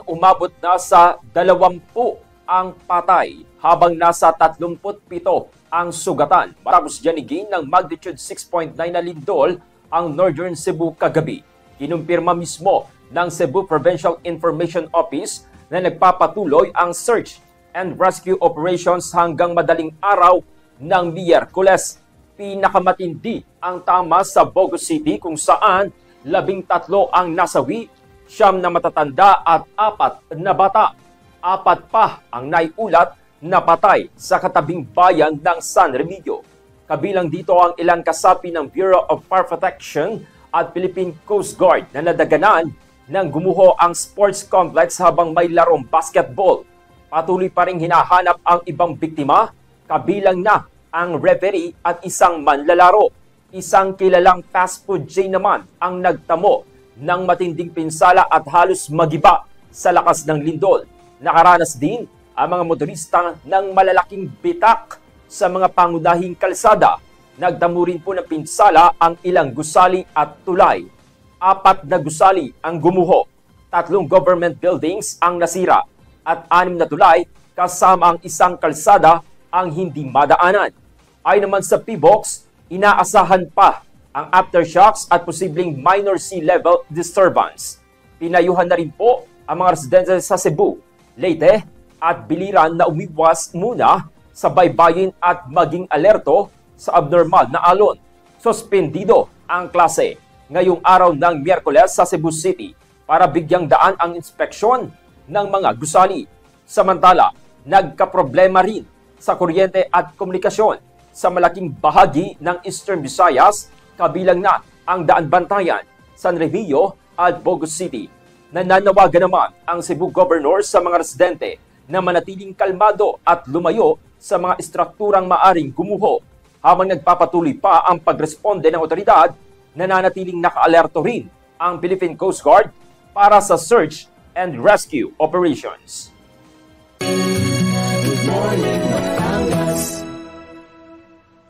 Umabot na sa 20 ang patay habang nasa 37 ang sugatan. Matapos diyanigin ng magnitude 6.9 na lindol ang Northern Cebu kagabi. Kinumpirma mismo ng Cebu Provincial Information Office na nagpapatuloy ang search and rescue operations hanggang madaling araw ng Miyerkules. Pinakamatindi ang tama sa Bogo City kung saan 13 ang nasawi, 9 na matatanda at 4 na bata. 4 pa ang naiulat na patay sa katabing bayan ng San Remigio. Kabilang dito ang ilang kasapi ng Bureau of Fire Protection at Philippine Coast Guard na nadaganan ng gumuho ang sports complex habang may larong basketball. Patuloy pa ring hinahanap ang ibang biktima, kabilang na ang referee at isang manlalaro. Isang kilalang fast food chain naman ang nagtamo ng matinding pinsala at halos magiba sa lakas ng lindol. Nakaranas din ang mga motorista ng malalaking bitak sa mga pangunahing kalsada. Nagtamo rin po ng pinsala ang ilang gusali at tulay. 4 na gusali ang gumuho. 3 government buildings ang nasira at 6 na tulay kasama ang isang kalsada ang hindi madaanan. Ay naman sa PBOX, inaasahan pa ang aftershocks at posibleng minor sea level disturbance. Pinayuhan na rin po ang mga residente sa Cebu, Leyte at Biliran na umiwas muna sa baybayin at maging alerto sa abnormal na alon. Suspendido ang klase ngayong araw ng Miyerkules sa Cebu City para bigyang daan ang inspeksyon ng mga gusali. Samantala, nagkaproblema rin sa kuryente at komunikasyon sa malaking bahagi ng Eastern Visayas, kabilang na ang Daan Bantayan, San Remigio at Bogo City. Nananawagan naman ang Cebu Governor sa mga residente na manatiling kalmado at lumayo sa mga estrukturang maaring gumuho. Habang nagpapatuloy pa ang pagresponde ng otoridad, nananatiling naka-alerto rin ang Philippine Coast Guard para sa search and rescue operations. Good morning.